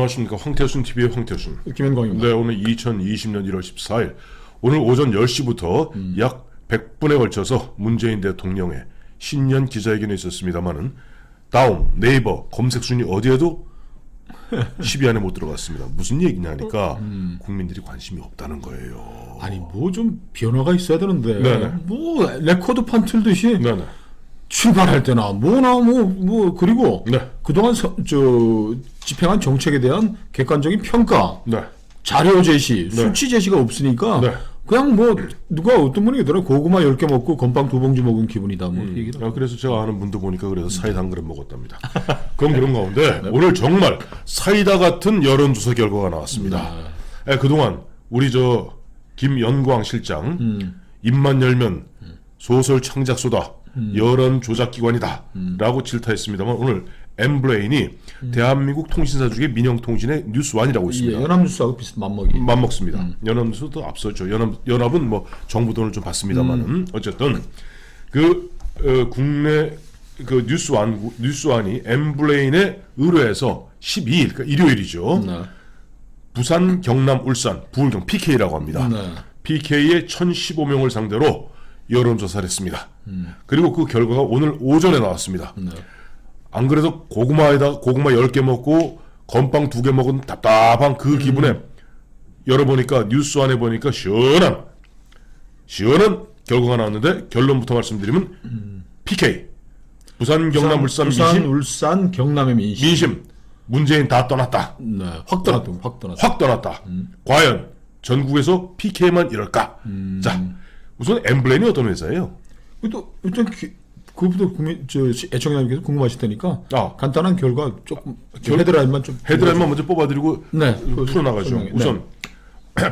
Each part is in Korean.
안녕하십니까. 황태순 TV의 황태순. 김현광입니다. 네, 오늘 2020년 1월 14일 오늘 오전 10시부터 약 100분에 걸쳐서 문재인 대통령의 신년 기자회견이 있었습니다만은 다음 네이버 검색 순위 어디에도 10위 안에 못 들어갔습니다. 무슨 얘기냐 하니까 국민들이 관심이 없다는 거예요. 아니 뭐 좀 변화가 있어야 되는데 네네. 뭐 레코드판 틀듯이 네네. 출발할 때나 뭐나 뭐 그리고 네. 그동안 집행한 정책에 대한 객관적인 평가, 네. 자료 제시, 수치 제시가 없으니까 네. 그냥 뭐 누가 어떤 분이 그러더라 고구마 10개 먹고 건빵 2봉지 먹은 기분이다 뭐 얘기를. 그래서 제가 아는 분도 보니까 그래서 사이다 한 그릇 먹었답니다. 그런 가운데 오늘 정말 사이다 같은 여론조사 결과가 나왔습니다. 그동안 우리 김연광 실장 입만 열면 소설 창작소다, 여론 조작기관이다 라고 질타했습니다만 오늘 엠블레인이 대한민국 통신사 중에 민영통신의 뉴스완이라고 있습니다. 예, 연합뉴스하고 맞먹습니다. 연합뉴스도 앞서죠. 연합은 뭐 정부 돈을 좀 받습니다만은 어쨌든 국내 뉴스완이 엠블레인에 의뢰해서 12일 그러니까 일요일이죠. 부산, 경남, 울산, 부울경 PK라고 합니다. PK의 1,015명을 상대로 여론조사를 했습니다. 그리고 그 결과가 오늘 오전에 나왔습니다. 안 그래도 고구마 10개 먹고 건빵 2개 먹은 답답한 그 기분에 열어보니까 뉴스안에 보니까 시원한 결과가 나왔는데 결론부터 말씀드리면 PK 부산, 경남, 울산, 경남의 민심 문재인 다 떠났다. 확 떠났다. 과연 전국에서 PK만 이럴까? 자, 우선 엠블레인이 어떤 회사예요? 또 일단 그것부터 애청자님께서 궁금하실 테니까 간단한 결과 조금 헤드라인만 먼저 뽑아드리고 풀어나가죠. 우선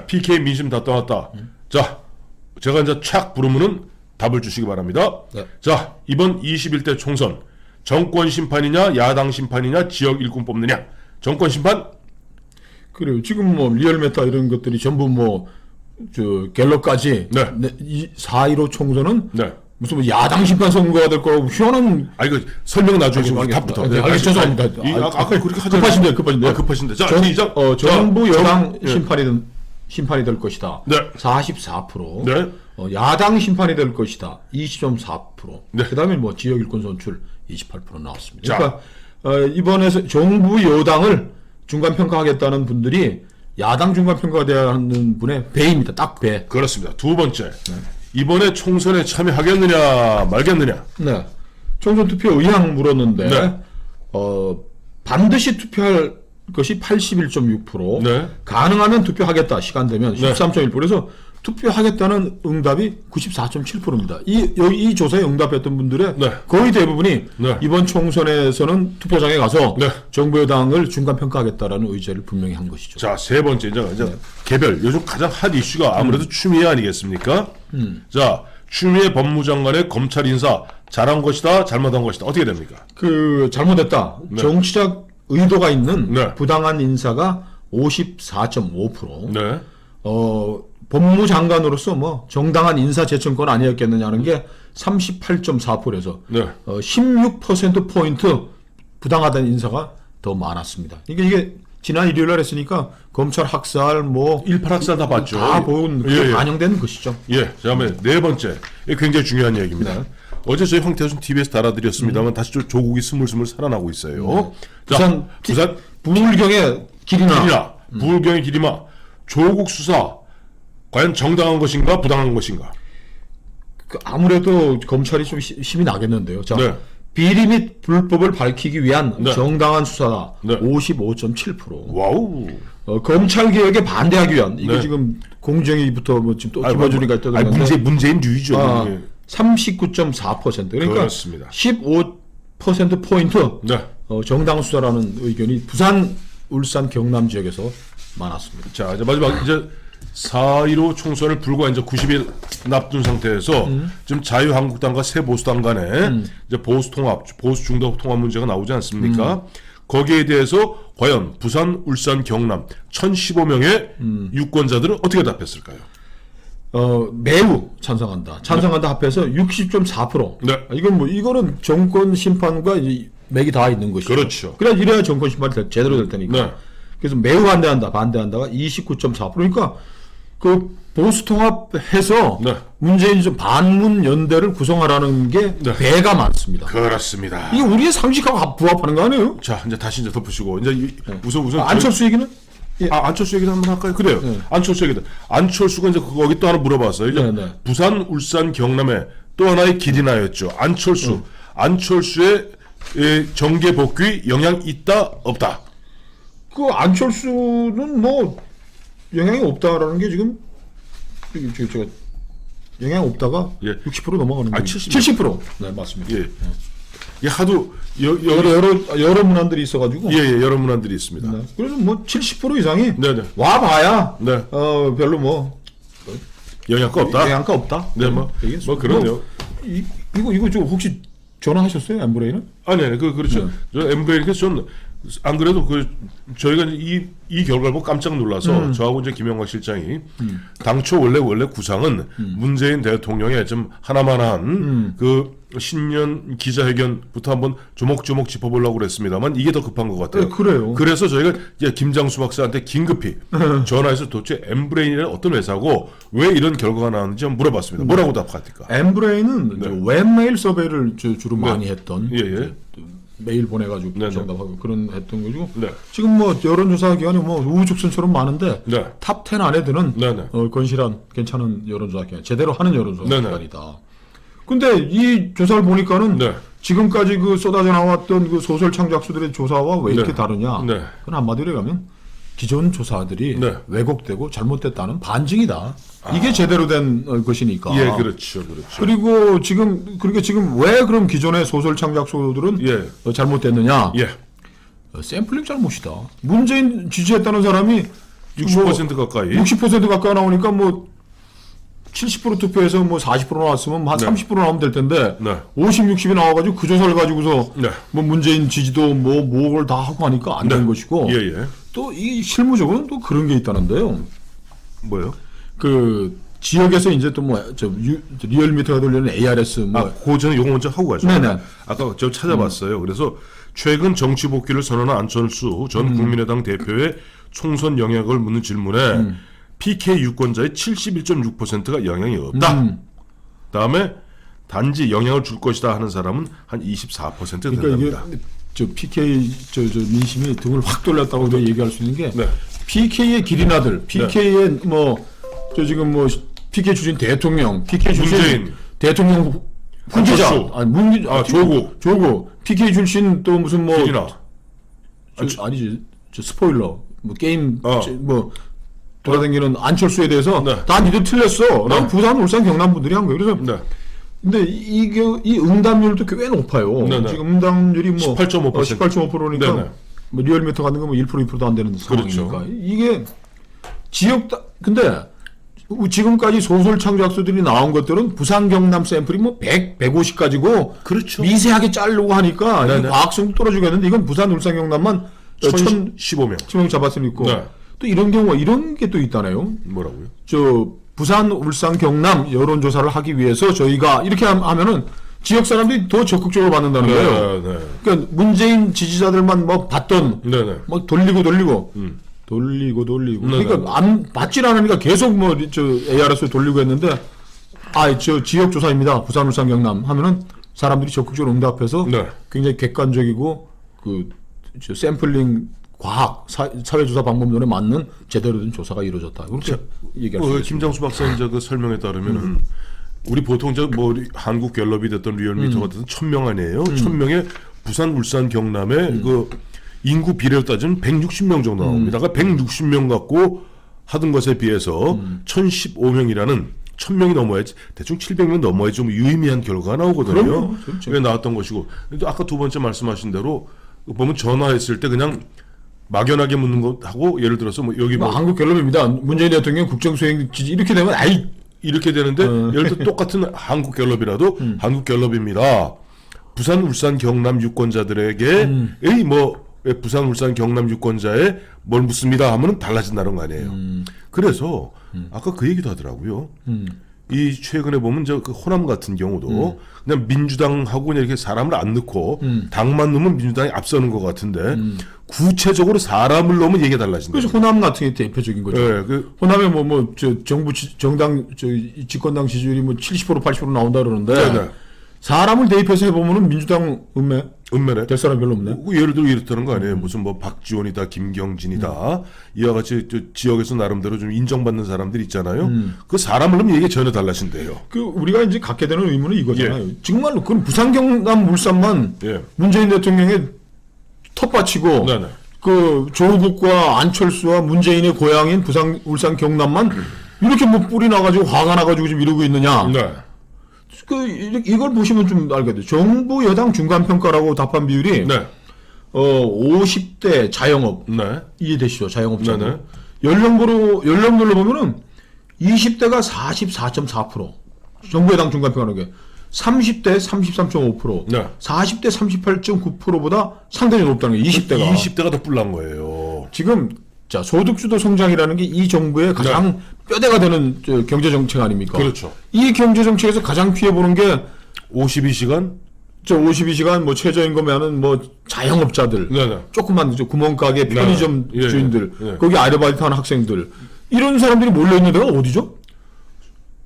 PK 민심 다 떠났다. 자, 제가 이제 착 부르면은 답을 주시기 바랍니다. 자, 이번 21대 총선 정권 심판이냐 야당 심판이냐 지역 일꾼 뽑느냐. 정권 심판? 그래요. 지금 뭐 리얼메타 이런 것들이 전부 갤럽까지 4.15 총선은 무슨 뭐 야당 심판 선거가 될 거라고 희한한. 설명 나중에 좀 답부터. 죄송합니다. 아까 그렇게 하잖아요. 급하신데. 자, 시작. 정부 여당 심판이 될 것이다. 44%. 야당 심판이 될 것이다. 20.4%. 그다음에 뭐 지역 일꾼 선출 28% 나왔습니다. 그러니까 이번에 정부 여당을 중간 평가하겠다는 분들이 야당 중간 평가가 돼야 하는 분의 배입니다. 딱 배. 그렇습니다. 두 번째. 이번에 총선에 참여하겠느냐 말겠느냐. 총선 투표 의향 물었는데 반드시 투표할 것이 81.6%, 가능하면 투표하겠다 시간 되면 13.1%. 그래서 투표하겠다는 응답이 94.7%입니다. 이 조사에 응답했던 분들의 거의 대부분이 이번 총선에서는 투표장에 가서 정부 여당을 중간 평가하겠다라는 의지를 분명히 한 것이죠. 자, 세 번째 이제 개별 요즘 가장 핫 이슈가 아무래도 추미애 아니겠습니까? 자, 추미애 법무장관의 검찰 인사 잘한 것이다, 잘못한 것이다. 어떻게 됩니까? 잘못했다. 정치적 의도가 있는 부당한 인사가 54.5%. 법무장관으로서 뭐 정당한 인사 제청권 아니었겠느냐는 게 38.4%에서 16% 포인트 부당하다는 인사가 더 많았습니다. 이게 지난 일요일날 했으니까 검찰 학살 18 학살 다 봤죠. 다 본 반영된 것이죠. 그다음에 네 번째, 이게 굉장히 중요한 얘기입니다. 어제 저희 황태순 TV에서 달아드렸습니다만 다시 조국이 스물스물 살아나고 있어요. 부산 부울경의 길이나 부울경의 길이마 조국 수사 과연 정당한 것인가 부당한 것인가? 아무래도 검찰이 좀 힘이 나겠는데요. 비리 및 불법을 밝히기 위한 정당한 수사다. 55.7%. 와우. 검찰 개혁에 반대하기 위한 이게 지금 공정위부터 지금 또 김어준이가 있다던데. 문재인 류죠. 39.4%. 그러니까 그렇습니다. 15% 포인트 정당 수사라는 의견이 부산, 울산, 경남 지역에서 많았습니다. 자, 이제 마지막 4.15 총선을 불과 이제 90일 납둔 상태에서 지금 자유한국당과 새보수당 간에 이제 보수 중도 통합 문제가 나오지 않습니까? 거기에 대해서 과연 부산, 울산, 경남 1,015명의 유권자들은 어떻게 답했을까요? 매우 찬성한다. 합해서 60.4%. 이거는 정권 심판과 맥이 다 있는 것이죠. 그렇죠. 이래야 정권 심판이 제대로 될 테니까. 그래서 매우 반대한다가 29.4%. 그러니까 그 보수 통합해서 네. 문재인 좀 반문 연대를 구성하라는 게 네. 배가 많습니다. 그렇습니다. 이게 우리의 상식하고 부합하는 거 아니에요? 자, 이제 다시 이제 덮으시고 이제 우선 안철수 얘기는? 예. 안철수 얘기도 한번 할까요? 그래요. 안철수 얘기도. 안철수가 이제 거기 또 하나 물어봤어요. 이제 부산, 울산, 경남에 또 하나의 길이나였죠. 안철수의 정계 복귀 영향 있다 없다. 그 안철수는 뭐 영향이 없다라는 게 지금 저 영향 없다가 예. 60% 넘어가는 거예요. 70%. 네, 맞습니다. 예. 이 하도 여러 문안들이 있어가지고. 예, 여러 문안들이 있습니다. 네. 그래서 뭐 70% 이상이 네네. 와봐야 네. 별로 뭐 영향가 없다. 영향가 없다. 네, 뭐 그렇네요. 이거 저 혹시 전화하셨어요, 엠브레이는? 아니, 그렇죠. 저 엠브레이니까 안 그래도 저희가 이 결과를 보고 깜짝 놀라서 저하고 이제 김영광 실장이 당초 원래 구상은 문재인 대통령의 좀 하나만한 그 신년 기자회견부터 한번 조목조목 짚어보려고 그랬습니다만 이게 더 급한 것 같아요. 네, 그래요. 그래서 저희가 이제 김장수 박사한테 긴급히 전화해서 도대체 엠브레인이 어떤 회사고 왜 이런 결과가 나왔는지 한번 물어봤습니다. 뭐라고 답합니까? 엠브레인은 웹메일 서베이를 주로 많이 했던 예. 메일 보내가지고 정답하고 그런 했던 거죠. 네. 지금 뭐 여론조사 기관이 뭐 우후죽순처럼 많은데 탑 10 안에 드는 건실한 괜찮은 여론조사 기관, 제대로 하는 여론조사 기관이다. 근데 이 조사를 보니까는 지금까지 그 쏟아져 나왔던 그 소설 창작수들의 조사와 왜 이렇게 다르냐? 그건 한마디로 얘기하면 기존 조사들이 왜곡되고 잘못됐다는 반증이다. 이게 제대로 된 것이니까. 예, 그렇죠. 그리고 지금 왜 그럼 기존의 소설 창작소들은 잘못됐느냐? 샘플링 잘못이다. 문재인 지지했다는 사람이 60% 가까이. 60% 가까이 나오니까 뭐 70% 투표해서 뭐 40% 나왔으면 한 30% 나오면 될 텐데 50, 60이 나와가지고 그 조사를 가지고서 뭐 문재인 지지도 뭐를 다 하고 하니까 안 된 것이고 또 이 실무적으로는 또 그런 게 있다는데요. 뭐요? 그 지역에서 이제 또 뭐 리얼미터가 돌리는 ARS 그 전에 요거 먼저 하고 가죠. 네네. 아까 저 찾아봤어요. 그래서 최근 정치 복귀를 선언한 안철수 전 국민의당 대표의 총선 영향을 묻는 질문에 PK 유권자의 71.6%가 영향이 없다. 다음에 단지 영향을 줄 것이다 하는 사람은 한 24% 된답니다. 그러니까 이게 저 PK 저 민심이 등을 확 돌렸다고 얘기할 수 있는 게 PK의 기린아들, PK의 저 지금 PK 출신 대통령, PK 출신 문재인 대통령 후계자, 조국, PK 출신 또 무슨 기린아. 아니지, 저 스포일러, 게임 돌아다니는 안철수에 대해서 다 니들 틀렸어. 난 부산, 울산, 경남 분들이 한 거예요. 그래서 근데 이 응답률도 꽤 높아요. 지금 응답률이 18.5%니까 리얼미터 같은 거 1%, 2%도 안 되는 상황이니까 이게 근데 지금까지 소설 창작수들이 나온 것들은 부산, 경남 샘플이 100, 150 가지고 미세하게 자르고 하니까 과학성도 떨어지겠는데 이건 부산, 울산, 경남만 1015명 잡았으니까 또 이런 경우가 이런 게 또 있다네요. 뭐라고요? 부산, 울산, 경남 여론조사를 하기 위해서 저희가 이렇게 하면은 지역 사람들이 더 적극적으로 받는다는 거예요. 그러니까 문재인 지지자들만 받던 돌리고 그러니까 안 받질 않으니까 계속 ARS 돌리고 했는데 저 지역 조사입니다. 부산, 울산, 경남 하면은 사람들이 적극적으로 응답해서 굉장히 객관적이고 샘플링 과학, 사회조사 방법론에 맞는 제대로 된 조사가 이루어졌다. 그렇게 얘기할 수 있습니다. 김장수 박사 이제 그 설명에 따르면은 우리 보통 한국 갤럽이 됐던 리얼미터가 됐던 1000명 아니에요. 1000명에 부산, 울산, 경남에 그 인구 비례로 따지면 160명 정도 나옵니다. 그러니까 160명 갖고 하던 것에 비해서 1015명이라는 1000명이 넘어야지 대충 700명 넘어야지 좀 유의미한 결과가 나오거든요. 그게 나왔던 것이고 아까 두 번째 말씀하신 대로 보면 전화했을 때 그냥 막연하게 묻는 것하고 예를 들어서 여기 한국 갤럽입니다. 문재인 대통령 국정수행 지지 이렇게 되면 이렇게 되는데 예를 들어 똑같은 한국 갤럽이라도 한국 갤럽입니다. 부산, 울산, 경남 유권자들에게 부산, 울산, 경남 유권자에 뭘 묻습니다 하면은 달라진다는 거 아니에요. 그래서 아까 그 얘기도 하더라고요. 이 최근에 보면 저 그 호남 같은 경우도 그냥 민주당하고 그냥 이렇게 사람을 안 넣고 당만 넣으면 민주당이 앞서는 것 같은데 구체적으로 사람을 넣으면 얘기가 달라진다. 그래서 호남 같은 게 대표적인 거죠. 네, 호남에 정당 집권당 지지율이 뭐 70% 80% 나온다 그러는데 네네. 사람을 대입해서 해보면은 민주당 은매네. 될 사람 별로 없네. 예를 들어 이렇다는 거 아니에요. 무슨 뭐 박지원이다, 김경진이다. 이와 같이 저 지역에서 나름대로 좀 인정받는 사람들 있잖아요. 그 사람을 넣으면 얘기 전혀 달라진대요. 그 우리가 이제 갖게 되는 의문은 이거잖아요. 정말로 그럼 부산, 경남, 울산만 문재인 대통령의 텃밭이고 네네. 그 조국과 안철수와 문재인의 고향인 부산, 울산, 경남만 이렇게 뭐 뿔이 나가지고 화가 나가지고 지금 이러고 있느냐. 네. 이걸 보시면 좀 알게 돼요. 정부 여당 중간 평가라고 답한 비율이 네. 50대 자영업 네. 이해되시죠? 자영업자. 네네. 연령별로 보면은 20대가 44.4%. 정부 여당 중간 평가라는 게 30대 33.5%, 네. 40대 38.9%보다 상당히 높다는 게 20대가. 20대가 더 뿔난 거예요. 지금 자 소득주도 성장이라는 게 이 정부의 가장 뼈대가 되는 경제 정책 아닙니까? 그렇죠. 이 경제 정책에서 가장 피해 보는 게 52시간? 52시간 뭐 최저임금에는 뭐 자영업자들, 네네. 조그만 구멍가게 편의점 네. 주인들, 예. 거기 아르바이트하는 학생들 이런 사람들이 몰려 있는 데가 어디죠?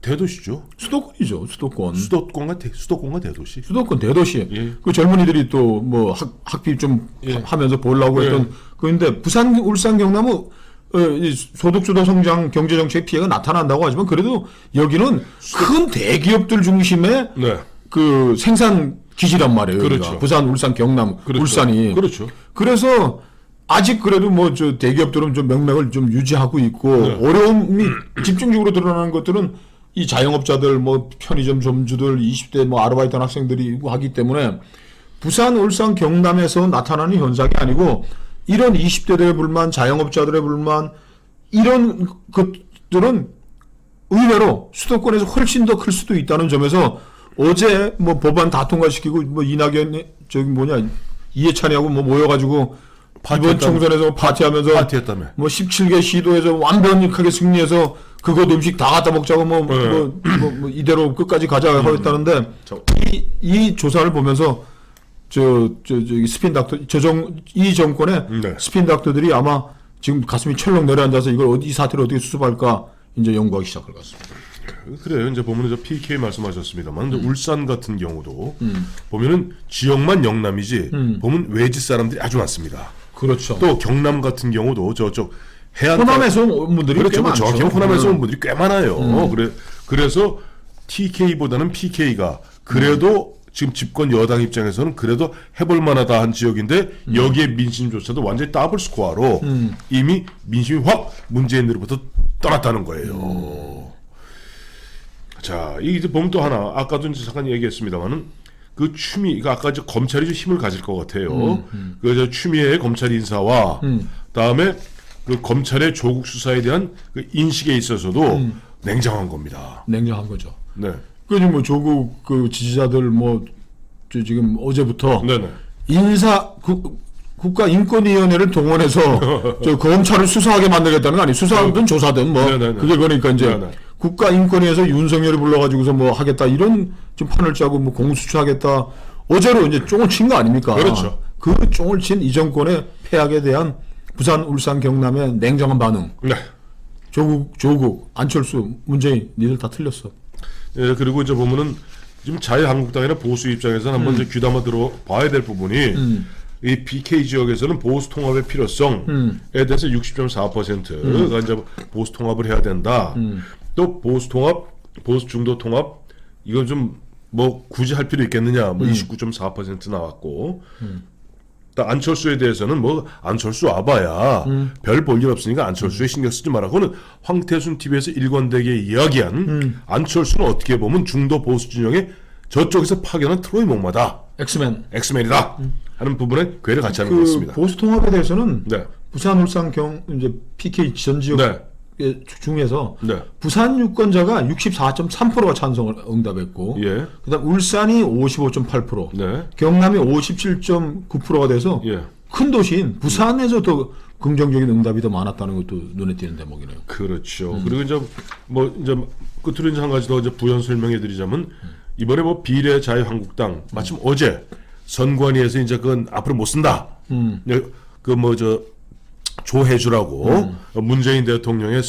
대도시죠. 수도권이죠. 수도권. 수도권과 대도시. 수도권 대도시. 예. 그 젊은이들이 또 뭐 학비 좀 하면서 보려고 했던 그런데 부산, 울산, 경남은 이 소득주도 성장 경제 정책 피해가 나타난다고 하지만 그래도 여기는 큰 대기업들 중심의 네. 그 생산 기지란 말이에요. 그렇죠. 여기가. 부산, 울산, 경남, 그렇죠. 울산이. 그렇죠. 그래서 아직 그래도 뭐 저 대기업들은 좀 명맥을 좀 유지하고 있고 어려움이 집중적으로 드러나는 것들은 이 자영업자들 뭐 편의점 점주들 20대 뭐 아르바이트 학생들이 하기 때문에 부산, 울산, 경남에서 나타나는 현상이 아니고 이런 20대들의 불만, 자영업자들의 불만 이런 것들은 의외로 수도권에서 훨씬 더 클 수도 있다는 점에서 어제 뭐 법안 다 통과시키고 뭐 이낙연 이해찬이하고 뭐 모여가지고 이번 총선에서 파티하면서 뭐 17개 시도에서 완벽하게 승리해서 그것 음식 다 갖다 먹자고 뭐 이대로 끝까지 가자 하였다는데 이 조사를 보면서 저기 스핀 닥터 이 정권의 스핀 닥터들이 아마 지금 가슴이 철렁 내려앉아서 이걸 이 사태를 어떻게 수습할까 이제 연구하기 시작할 것 같습니다. 그래요. 이제 보면은 저 PK 말씀하셨습니다만 울산 같은 경우도 보면은 지역만 영남이지 보면 외지 사람들이 아주 많습니다. 그렇죠. 또 경남 같은 경우도 저쪽 해안 호남에서 온 분들이 그렇죠. 꽤 많죠. 정확히 호남에서 온 분들이 꽤 많아요. 그래서 TK보다는 PK가 그래도 지금 집권 여당 입장에서는 그래도 해볼 만하다 한 지역인데 여기에 민심조차도 완전히 더블 스코어로 이미 민심이 확 문재인으로부터 떠났다는 거예요. 자, 이제 보면 또 하나 아까도 이제 잠깐 얘기했습니다만은 그 추미가 아까 이제 검찰이 좀 힘을 가질 것 같아요. 그 추미애 검찰 인사와 다음에 그 검찰의 조국 수사에 대한 그 인식에 있어서도 냉정한 겁니다. 냉정한 거죠. 네. 그래서 뭐 조국 그 지지자들 뭐 지금 어제부터 네네. 국가인권위원회를 동원해서 저 검찰을 수사하게 만들겠다는 거 아니에요. 수사든 조사든 뭐 네네네. 그게 그러니까 이제 네네. 국가인권위에서 윤석열이 불러가지고서 뭐 하겠다 이런 좀 판을 짜고 뭐 공수처하겠다 어제로 이제 쫑을 친 거 아닙니까? 그렇죠. 그 쫑을 친 이 정권의 패악에 대한 부산, 울산, 경남의 냉정한 반응. 네. 조국, 안철수, 문재인 니들 다 틀렸어. 예, 그리고 이제 보면은 지금 자유한국당이나 보수 입장에서는 한번 이제 귀담아 들어 봐야 될 부분이 이 BK 지역에서는 보수 통합의 필요성에 대해서 60.4%가 이제 보수 통합을 해야 된다. 또 보수 통합, 보수 중도 통합 이건 좀 뭐 굳이 할 필요 있겠느냐? 뭐 29.4% 나왔고. 또 안철수에 대해서는 뭐 안철수 와봐야 별 볼 일 없으니까 안철수에 신경 쓰지 마라. 그거는 황태순 TV에서 일관되게 이야기한 안철수는 어떻게 보면 중도 보수 진영의 저쪽에서 파견한 트로이 목마다 엑스맨이다 하는 부분에 괴를 같이 하는 것 같습니다. 보수 통합에 대해서는 네. 부산, 울산, 이제 PK 전 지역 네. 중에서 네. 부산 유권자가 64.3%가 찬성을 응답했고, 그다음 울산이 55.8%, 네. 경남이 57.9%가 돼서 예. 큰 도시인 부산에서 더 긍정적인 응답이 더 많았다는 것도 눈에 띄는 대목이네요. 그렇죠. 그리고 이제 끝으로 이제 한 가지 더 이제 부연 설명해 드리자면 이번에 뭐 비례자유한국당 마침 어제 선관위에서 이제 그건 앞으로 못 쓴다. 조해주라고 문재인 대통령의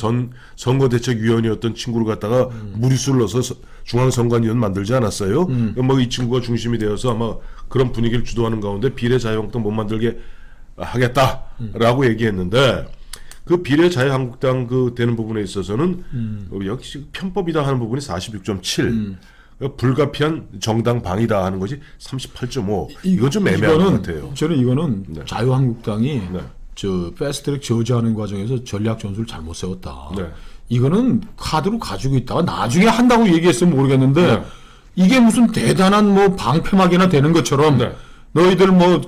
선거대책위원이었던 친구를 갖다가 무리수를 넣어서 중앙선관위원 만들지 않았어요. 뭐 이 친구가 중심이 되어서 아마 그런 분위기를 주도하는 가운데 비례자유한국당 못 만들게 하겠다라고 얘기했는데 그 비례자유한국당 그 되는 부분에 있어서는 역시 편법이다 하는 부분이 46.7. 불가피한 정당 방위다 하는 것이 38.5. 이건 좀 애매한 것 같아요. 저는 이거는 자유한국당이 저 패스트트랙 저지하는 과정에서 전략 전술을 잘못 세웠다. 이거는 카드로 가지고 있다가 나중에 한다고 얘기했으면 모르겠는데 이게 무슨 대단한 뭐 방패막이나 되는 것처럼 너희들 뭐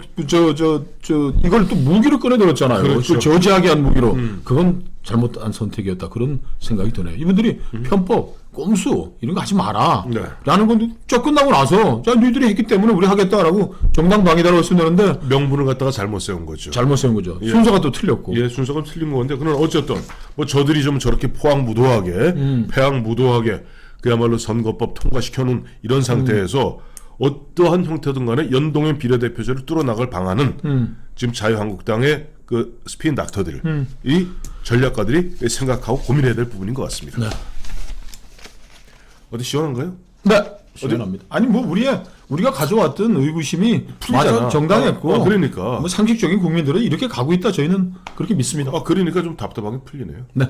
이걸 또 무기로 꺼내들었잖아요. 그렇죠. 그 저지하게 한 무기로. 그건 잘못한 선택이었다. 그런 생각이 드네요. 이분들이 편법, 꼼수 이런 거 하지 마라. 라는 건 쫙 끝나고 나서 자 너희들이 했기 때문에 우리 하겠다라고 정당 방위다라고 했으면 되는데 명분을 갖다가 잘못 세운 거죠. 잘못 세운 거죠. 순서가 또 틀렸고. 예, 순서가 틀린 건데 그는 어쨌든 뭐 저들이 좀 저렇게 포항무도하게 패항무도하게 그야말로 선거법 통과시켜놓은 이런 상태에서 어떠한 형태든 간에 연동형 비례대표제를 뚫어나갈 방안은 지금 자유한국당의 그 스피인 닥터들이 전략가들이 생각하고 고민해야 될 부분인 것 같습니다. 어디 시원한가요? 네. 시원합니다. 아니 뭐 우리가 가져왔던 의구심이 풀리잖아. 맞아 정당했고 그러니까 뭐 상식적인 국민들은 이렇게 가고 있다 저희는 그렇게 믿습니다. 그러니까 좀 답답하게 풀리네요. 네.